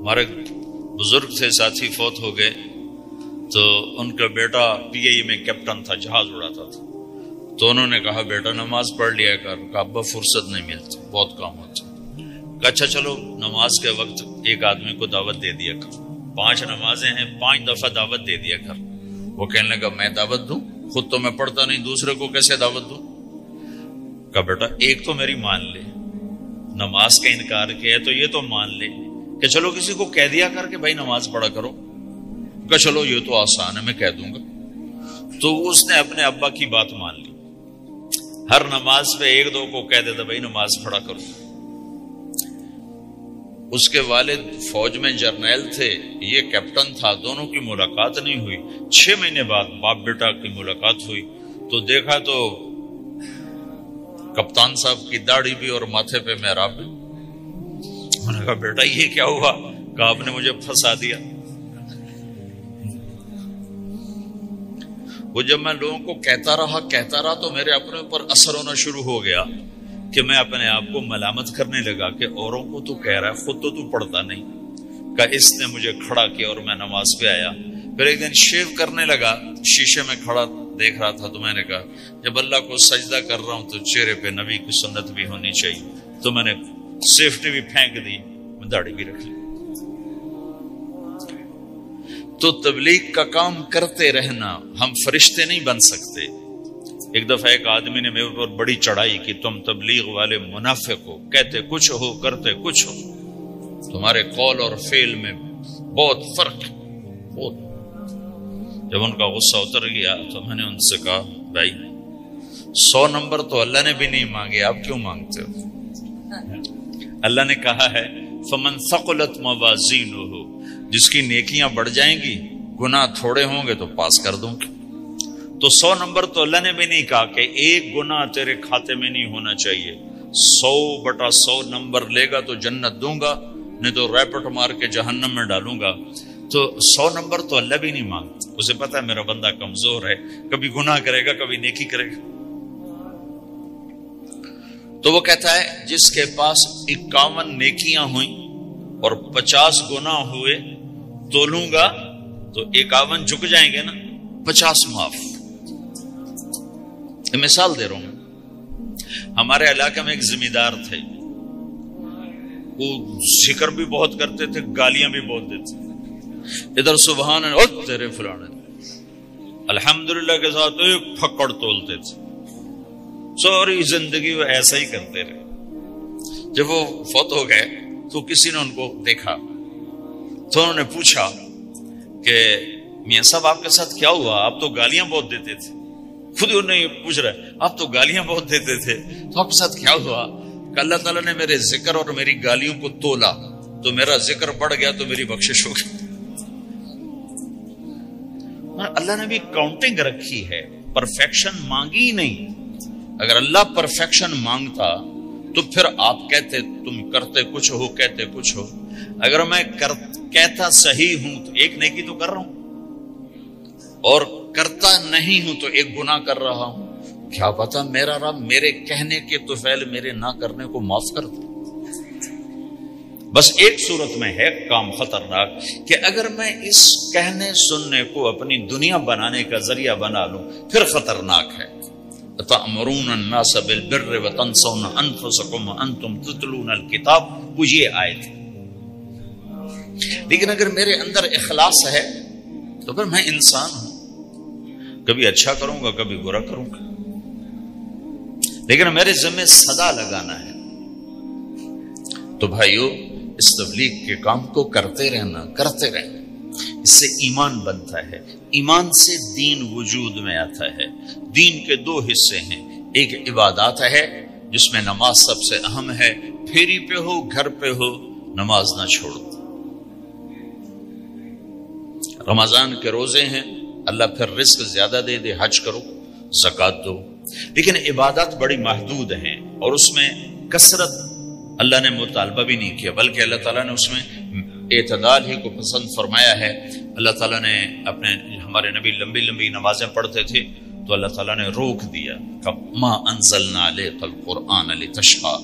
ہمارے بزرگ تھے ساتھی فوت ہو گئے، تو ان کا بیٹا PIE میں کیپٹن تھا، جہاز اڑاتا تھا. تو انہوں نے کہا بیٹا نماز پڑھ لیا کر. کہا ابا فرصت نہیں ملتی، بہت کام ہوتا. کہا اچھا چلو نماز کے وقت ایک آدمی کو دعوت دے دیا کر. 5 نمازیں ہیں، 5 دفعہ دعوت دے دیا کر. وہ کہنے لگا میں دعوت دوں؟ خود تو میں پڑھتا نہیں، دوسرے کو کیسے دعوت دوں؟ کہا بیٹا ایک تو میری مان لے، نماز کا انکار کیا ہے تو یہ تو مان لے کہ چلو کسی کو کہہ دیا کر کہ بھائی نماز پڑھا کرو. کہا چلو یہ تو آسان ہے، میں کہہ دوں گا. تو اس نے اپنے ابا کی بات مان لی. ہر نماز پہ 1-2 کو کہہ دیتا بھائی نماز پڑھا کرو. اس کے والد فوج میں جرنیل تھے، یہ کیپٹن تھا. دونوں کی ملاقات نہیں ہوئی. 6 مہینے بعد باپ بیٹا کی ملاقات ہوئی تو دیکھا تو کپتان صاحب کی داڑھی بھی اور ماتھے پہ محراب بھی. میں نے کہا بیٹا یہ کیا ہوا؟ کہا آپ نے مجھے پھنسا دیا. وہ جب میں لوگوں کو کہتا رہا تو میرے اپنے اوپر اثر ہونا شروع ہو گیا کہ میں اپنے آپ کو ملامت کرنے لگا کہ اوروں کو تو کہہ رہا ہے، خود تو پڑھتا نہیں. کہ اس نے مجھے کھڑا کیا اور میں نماز پہ آیا. پھر ایک دن شیو کرنے لگا، شیشے میں کھڑا دیکھ رہا تھا تو میں نے کہا جب اللہ کو سجدہ کر رہا ہوں تو چہرے پہ نبی کی سنت بھی ہونی چاہیے. تو میں نے سیفٹی بھی پھینک دی، میں داڑھی بھی رکھ لی. تو تبلیغ کا کام کرتے رہنا. ہم فرشتے نہیں بن سکتے. ایک دفعہ ایک آدمی نے میرے اوپر بڑی چڑھائی کی، تم تبلیغ والے منافق ہو، کہتے کچھ ہو کرتے کچھ ہو، تمہارے قول اور فعل میں بہت فرق ہے. بہت. جب ان کا غصہ اتر گیا تو میں نے ان سے کہا بھائی 100 نمبر تو اللہ نے بھی نہیں مانگے، آپ کیوں مانگتے ہو؟ اللہ نے کہا ہے فمن ثقلت موازینہ، جس کی نیکیاں بڑھ جائیں گی گناہ تھوڑے ہوں گے تو پاس کر دوں گا. تو 100 نمبر تو اللہ نے بھی نہیں کہا کہ ایک گناہ تیرے کھاتے میں نہیں ہونا چاہیے. 100/100 نمبر لے گا تو جنت دوں گا، نہیں تو ریپٹ مار کے جہنم میں ڈالوں گا. تو 100 نمبر تو اللہ بھی نہیں مانگتا. اسے پتا ہے میرا بندہ کمزور ہے، کبھی گناہ کرے گا کبھی نیکی کرے گا. تو وہ کہتا ہے جس کے پاس 51 نیکیاں ہوئیں اور 50 گناہ ہوئے تولوں گا تو 51 جھک جائیں گے نا، 50 معاف. مثال دے رہا ہوں. ہمارے علاقے میں ایک زمیندار تھے، وہ ذکر بھی بہت کرتے تھے، گالیاں بھی بہت دیتے. ادھر سبحان اللہ تیرے فلانے، الحمدللہ کے ساتھ ایک پھکڑ تولتے تھے. ساری زندگی وہ ایسا ہی کرتے رہے. جب وہ فوت ہو گئے تو کسی نے ان کو دیکھا تو انہوں نے پوچھا کہ میاں صاحب آپ کے ساتھ کیا ہوا؟ آپ تو گالیاں بہت دیتے تھے. خود انہوں نے پوچھ رہا ہے آپ تو گالیاں بہت دیتے تھے، تو آپ کے ساتھ کیا ہوا؟ کہ اللہ تعالیٰ نے میرے ذکر اور میری گالیوں کو تولا تو میرا ذکر بڑھ گیا تو میری بخشش ہو گئی. اللہ نے بھی کاؤنٹنگ رکھی ہے، پرفیکشن مانگی ہی نہیں. اگر اللہ پرفیکشن مانگتا تو پھر آپ کہتے تم کرتے کچھ ہو کہتے کچھ ہو. اگر میں کہتا صحیح ہوں تو ایک نیکی تو کر رہا ہوں، اور کرتا نہیں ہوں تو ایک گناہ کر رہا ہوں. کیا پتا میرا رب میرے کہنے کے تو فعل میرے نہ کرنے کو معاف کر دے. بس ایک صورت میں ہے کام خطرناک کہ اگر میں اس کہنے سننے کو اپنی دنیا بنانے کا ذریعہ بنا لوں پھر خطرناک ہے. تأمرون الناس بالبر وتنسون انفسکم وانتم تتلون الکتاب، وہ یہ آیت. لیکن اگر میرے اندر اخلاص ہے تو پھر میں انسان ہوں، کبھی اچھا کروں گا کبھی برا کروں گا، لیکن میرے ذمہ صدا لگانا ہے. تو بھائیو اس تبلیغ کے کام کو کرتے رہنا. اس سے ایمان بنتا ہے. ایمان سے دین وجود میں آتا ہے. دین کے 2 حصے ہیں، ایک عبادات ہے جس میں نماز سب سے اہم ہے. پھیری پہ ہو گھر پہ ہو نماز نہ چھوڑو. رمضان کے روزے ہیں، اللہ پھر رزق زیادہ دے دے، حج کرو، زکوٰۃ دو. لیکن عبادات بڑی محدود ہیں اور اس میں کثرت اللہ نے مطالبہ بھی نہیں کیا، بلکہ اللہ تعالیٰ نے اس میں اعتدال ہی کو پسند فرمایا ہے. اللہ تعالیٰ نے ہمارے نبی لمبی لمبی نمازیں پڑھتے تھے تو اللہ تعالیٰ نے روک دیا کہ ما انزلنا علیک القرآن لتشقی،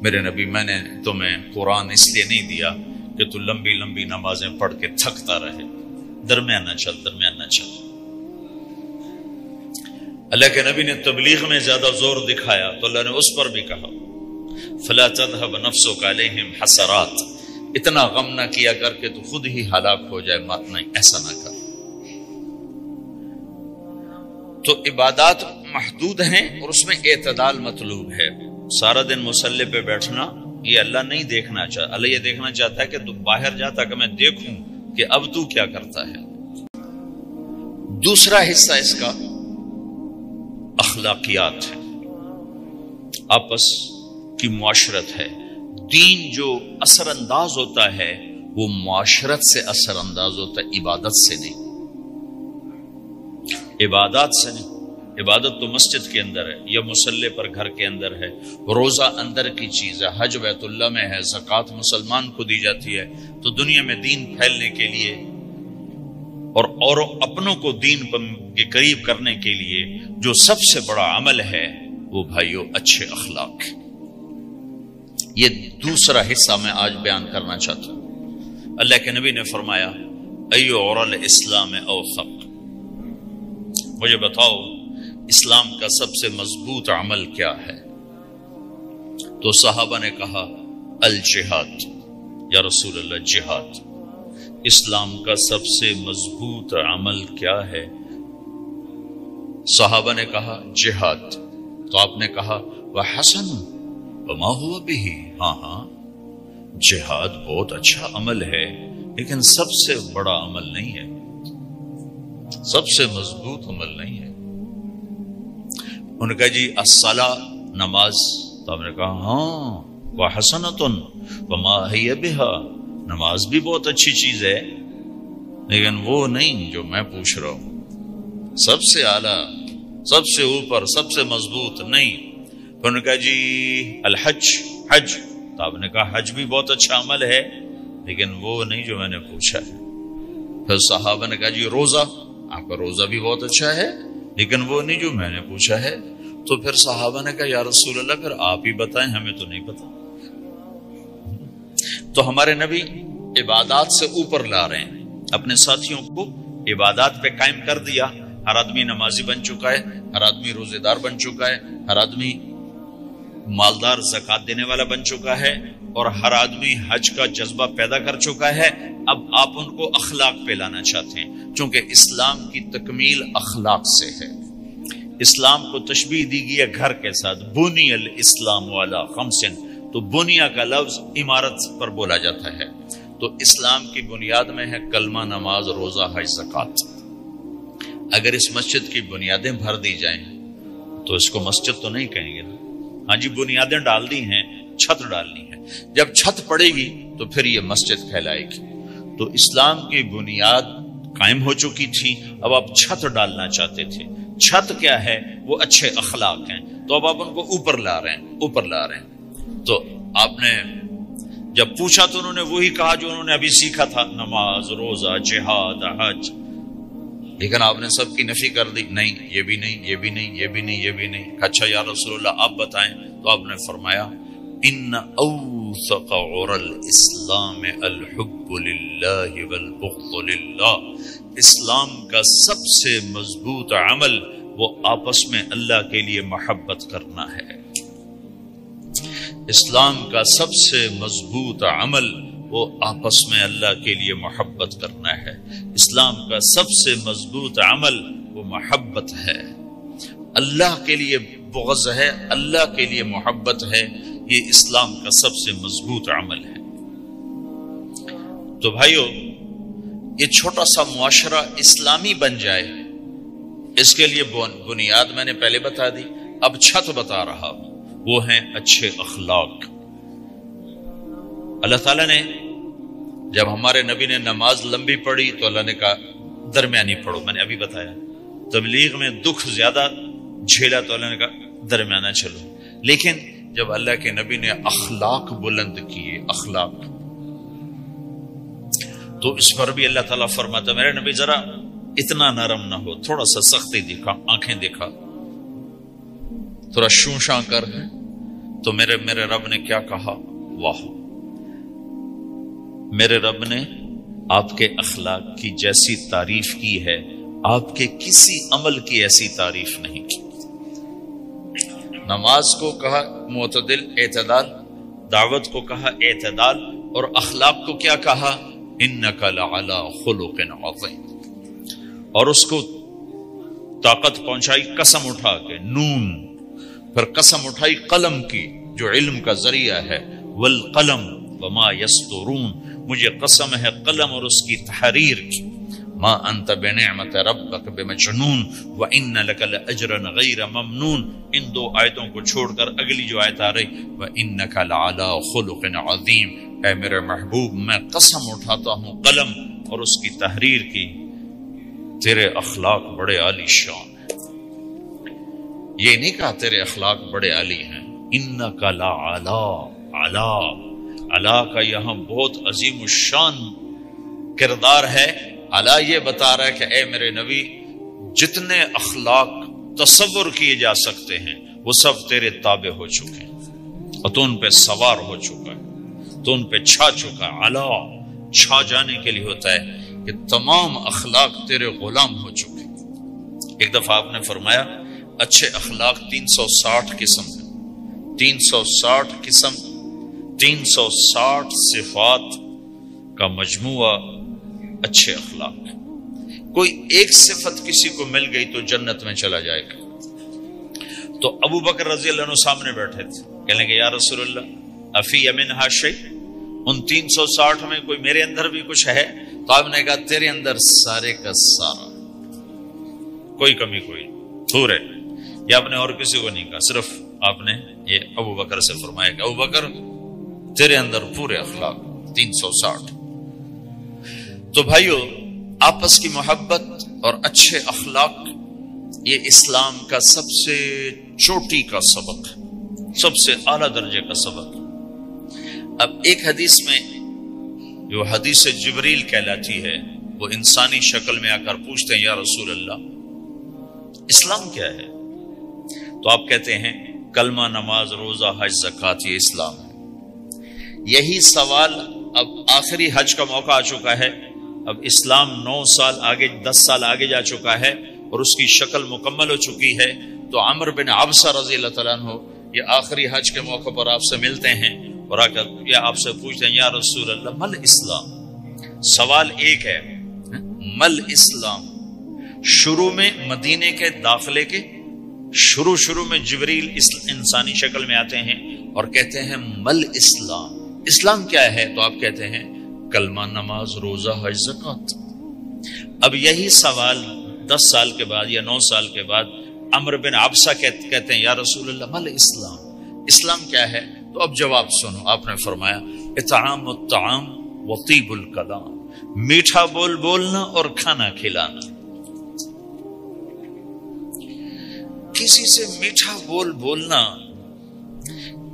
میرے نبی میں نے تمہیں قرآن اس لیے نہیں دیا کہ تو لمبی لمبی نمازیں پڑھ کے تھکتا رہے، درمیان نہ چل، درمیان نہ چل۔ اللہ کے نبی نے تبلیغ میں زیادہ زور دکھایا تو اللہ نے اس پر بھی کہا فلا تذهب نفسك عليهم حسرات، اتنا غم نہ کیا کر کے تو خود ہی ہلاک ہو جائے، مات نہیں، ایسا نہ کر۔ تو عبادات محدود ہیں اور اس میں اعتدال مطلوب ہے۔ سارا دن مصلی پہ بیٹھنا یہ اللہ نہیں دیکھنا چاہتا، اللہ یہ دیکھنا چاہتا ہے کہ تو باہر جاتا کہ میں دیکھوں کہ اب تو کیا کرتا ہے۔ دوسرا حصہ اس کا اخلاقیات ہے، آپس کی معاشرت ہے۔ دین جو اثر انداز ہوتا ہے وہ معاشرت سے اثر انداز ہوتا ہے، عبادت سے نہیں، عبادات سے نہیں۔ عبادت تو مسجد کے اندر ہے یا مصلی پر گھر کے اندر ہے، روزہ اندر کی چیز ہے، حج بیت اللہ میں ہے، زکوٰۃ مسلمان کو دی جاتی ہے۔ تو دنیا میں دین پھیلنے کے لیے اور اپنوں کو دین کے قریب کرنے کے لیے جو سب سے بڑا عمل ہے وہ بھائیو اچھے اخلاق۔ یہ دوسرا حصہ میں آج بیان کرنا چاہتا ہوں۔ اللہ کے نبی نے فرمایا ایو اور الاسلام اوثق، مجھے بتاؤ اسلام کا سب سے مضبوط عمل کیا ہے؟ تو صحابہ نے کہا الجہاد، یا رسول اللہ جہاد۔ اسلام کا سب سے مضبوط عمل کیا ہے؟ صحابہ نے کہا جہاد۔ تو آپ نے کہا وحسن وما هو به، ہاں جہاد بہت اچھا عمل ہے لیکن سب سے بڑا عمل نہیں ہے، سب سے مضبوط عمل نہیں ہے۔ ان کا جی الصلاۃ، نماز۔ تو آپ نے کہا ہاں وحسنۃ وما هي بها، نماز بھی بہت اچھی چیز ہے لیکن وہ نہیں جو میں پوچھ رہا ہوں، سب سے اعلیٰ، سب سے اوپر، سب سے مضبوط نہیں۔ تو نے کہا جی الحج، حج۔ تو آپ نے کہا حج بھی بہت اچھا عمل ہے لیکن وہ نہیں جو میں نے پوچھا ہے۔ پھر صحابہ نے کہا جی روزہ، آپ کا روزہ بھی بہت اچھا ہے لیکن وہ نہیں جو میں نے پوچھا ہے۔ تو پھر صحابہ نے کہا یا رسول اللہ پھر آپ ہی بتائیں، ہمیں تو نہیں پتا۔ تو ہمارے نبی عبادات سے اوپر لا رہے ہیں، اپنے ساتھیوں کو عبادات پہ قائم کر دیا۔ ہر آدمی نمازی بن چکا ہے، ہر آدمی روزے دار بن چکا ہے، ہر آدمی مالدار زکوٰۃ دینے والا بن چکا ہے، اور ہر آدمی حج کا جذبہ پیدا کر چکا ہے۔ اب آپ ان کو اخلاق پہ لانا چاہتے ہیں، چونکہ اسلام کی تکمیل اخلاق سے ہے۔ اسلام کو تشبیہ دی گئی ہے گھر کے ساتھ، بنی الاسلام علی خمس، تو بنیا کا لفظ عمارت پر بولا جاتا ہے۔ تو اسلام کی بنیاد میں ہے کلمہ، نماز، روزہ، حج، زکوٰۃ۔ اگر اس مسجد کی بنیادیں بھر دی جائیں تو اس کو مسجد تو نہیں کہیں گے نا، ہاں جی بنیادیں ڈال دی ہیں، چھت ڈالنی ہے، جب چھت پڑے گی تو پھر یہ مسجد کہلائے گی۔ تو اسلام کی بنیاد قائم ہو چکی تھی، اب آپ چھت ڈالنا چاہتے تھے۔ چھت کیا ہے؟ وہ اچھے اخلاق ہیں، تو اب آپ ان کو اوپر لا رہے ہیں، اوپر لا رہے ہیں۔ تو آپ نے جب پوچھا تو انہوں نے وہی کہا جو انہوں نے ابھی سیکھا تھا، نماز، روزہ، جہاد، حج، لیکن آپ نے سب کی نفی کر دی، نہیں یہ بھی نہیں، یہ بھی نہیں، یہ بھی نہیں، یہ بھی نہیں۔ اچھا یا رسول اللہ آپ بتائیں۔ تو آپ نے فرمایا ان اوثق عر الاسلام الحب للہ والبغض للہ، اسلام کا سب سے مضبوط عمل وہ آپس میں اللہ کے لیے محبت کرنا ہے۔ اسلام کا سب سے مضبوط عمل وہ آپس میں اللہ کے لیے محبت کرنا ہے۔ اسلام کا سب سے مضبوط عمل وہ محبت ہے، اللہ کے لیے بغض ہے، اللہ کے لیے محبت ہے، یہ اسلام کا سب سے مضبوط عمل ہے۔ تو بھائیو یہ چھوٹا سا معاشرہ اسلامی بن جائے، اس کے لیے بنیاد میں نے پہلے بتا دی، اب چھت بتا رہا ہوں، وہ ہیں اچھے اخلاق۔ اللہ تعالیٰ نے جب ہمارے نبی نے نماز لمبی پڑھی تو اللہ نے کہا درمیانی پڑھو، میں نے ابھی بتایا۔ تبلیغ میں دکھ زیادہ جھیلا تو اللہ نے کہا درمیانہ چلو، لیکن جب اللہ کے نبی نے اخلاق بلند کیے، اخلاق، تو اس پر بھی اللہ تعالیٰ فرماتا میرے نبی ذرا اتنا نرم نہ ہو، تھوڑا سا سختی دکھا، آنکھیں دکھا، تھوڑا شوشاں کر۔ تو میرے رب نے کیا کہا؟ واہ، میرے رب نے آپ کے اخلاق کی جیسی تعریف کی ہے آپ کے کسی عمل کی ایسی تعریف نہیں کی. نماز کو کہا معتدل اعتدال، دعوت کو کہا اعتدال، اور اخلاق کو کیا کہا؟ انک لعلی خلق عظیم. اور اس کو طاقت پہنچائی قسم اٹھا کے نون، پھر قسم اٹھائی قلم کی جو علم کا ذریعہ ہے، والقلم وما یسطرون، مجھے قسم ہے قلم اور اس کی تحریر کی. ما انت بنعمت ربک بمجنون وان لک لاجرا غیر ممنون. ان دو آیتوں کو چھوڑ کر اگلی جو آیت آ رہی وانک لعلی خلق عظیم، اے میرے محبوب میں قسم اٹھاتا ہوں قلم اور اس کی تحریر کی، تیرے اخلاق بڑے عالی شان ہیں. یہ نہیں کہا تیرے اخلاق بڑے عالی ہیں. انک لعلی، علا علا کا یہاں بہت عظیم الشان کردار ہے. علا یہ بتا رہا ہے کہ اے میرے نبی جتنے اخلاق تصور کیے جا سکتے ہیں وہ سب تیرے تابع ہو چکے ہیں اور تو ان پہ سوار ہو چکا ہے، تو ان پہ چھا چکا ہے. علا چھا جانے کے لیے ہوتا ہے کہ تمام اخلاق تیرے غلام ہو چکے. ایک دفعہ آپ نے فرمایا اچھے اخلاق 360 قسم ہیں، 360 قسم، 360 صفات کا مجموعہ اچھے اخلاق ہے. کوئی ایک صفت کسی کو مل گئی تو جنت میں چلا جائے گا. تو ابو بکر رضی اللہ عنہ سامنے بیٹھے تھے، کہنے کہ یا رسول اللہ افی منہا شیء، ان 360 میں کوئی میرے اندر بھی کچھ ہے؟ تو آپ نے کہا تیرے اندر سارے کا سارا، کوئی کمی کوئی پورے. یہ آپ نے اور کسی کو نہیں کہا، صرف آپ نے یہ ابو بکر سے فرمایا کہ ابو بکر تیرے اندر پورے اخلاق 360. تو بھائیو آپس کی محبت اور اچھے اخلاق یہ اسلام کا سب سے چوٹی کا سبق ہے، سب سے اعلیٰ درجے کا سبق. اب ایک حدیث میں جو حدیث جبریل کہلاتی ہے، وہ انسانی شکل میں آ کر پوچھتے ہیں یا رسول اللہ اسلام کیا ہے؟ تو آپ کہتے ہیں کلمہ، نماز، روزہ، حج، زکوٰۃ، یہ اسلام ہے. یہی سوال اب آخری حج کا موقع آ چکا ہے. اب اسلام 9 سال آگے، 10 سال آگے جا چکا ہے اور اس کی شکل مکمل ہو چکی ہے. تو عمر بن عبسہ رضی اللہ تعالیٰ عنہ یہ آخری حج کے موقع پر آپ سے ملتے ہیں اور آ کر یا آپ سے پوچھتے ہیں یا رسول اللہ مل اسلام. سوال ایک ہے، مل اسلام. شروع میں مدینے کے داخلے کے شروع میں جبریل انسانی شکل میں آتے ہیں اور کہتے ہیں مل اسلام، اسلام کیا ہے؟ تو آپ کہتے ہیں کلمہ، نماز، روزہ، حج، زکوٰۃ. اب یہی سوال 10 سال کے بعد یا 9 سال کے بعد عمر بن عبسہ کہتے ہیں یا رسول اللہ مل اسلام، اسلام کیا ہے؟ تو اب جواب سنو. آپ نے فرمایا اطعام الطعام وطیب الکلام، میٹھا بول بولنا اور کھانا کھلانا. کسی سے میٹھا بول بولنا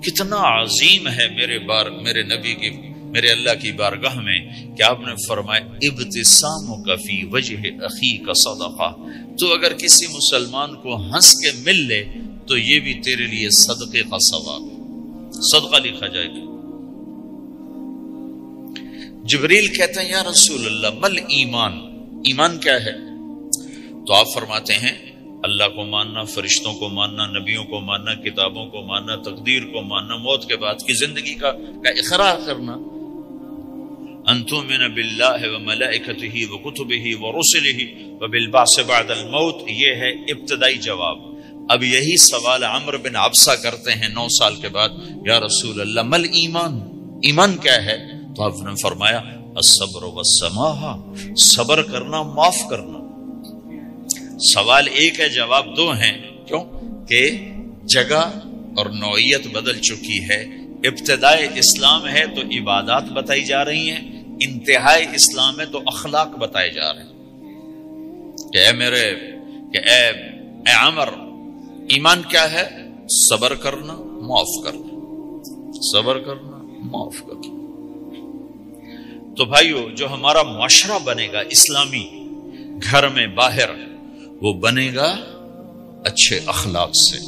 کتنا عظیم ہے میرے نبی کی، میرے اللہ کی بارگاہ میں، کہ آپ نے فرمایا ابتسامک فی وجہ اخیک صدقہ. تو اگر کسی مسلمان کو ہنس کے مل لے تو یہ بھی تیرے لیے صدقے کا ثواب، صدقہ لکھا جائے گا. جبریل کہتے ہیں یا رسول اللہ مل ایمان، ایمان کیا ہے؟ تو آپ فرماتے ہیں اللہ کو ماننا، فرشتوں کو ماننا، نبیوں کو ماننا، کتابوں کو ماننا، تقدیر کو ماننا، موت کے بعد کی زندگی کا اقرار کرنا. ان تؤمن باللہ وملائکتہ وکتبہ ورسلہ وبالبعث بعد الموت. یہ ہے ابتدائی جواب. اب یہی سوال عمر بن عبسہ کرتے ہیں 9 سال کے بعد یا رسول اللہ مل ایمان، ایمان کیا ہے؟ تو آپ نے فرمایا الصبر والسماحہ، صبر کرنا، معاف کرنا. سوال ایک ہے، جواب 2 ہیں. کیوں کہ جگہ اور نوعیت بدل چکی ہے. ابتدائے اسلام ہے تو عبادات بتائی جا رہی ہیں، انتہائی اسلام ہے تو اخلاق بتائے جا رہے ہیں. کہ اے عمر ایمان کیا ہے؟ صبر کرنا، معاف کرنا، صبر کرنا، معاف کرنا. تو بھائیو جو ہمارا معاشرہ بنے گا اسلامی، گھر میں باہر، وہ بنے گا اچھے اخلاق سے.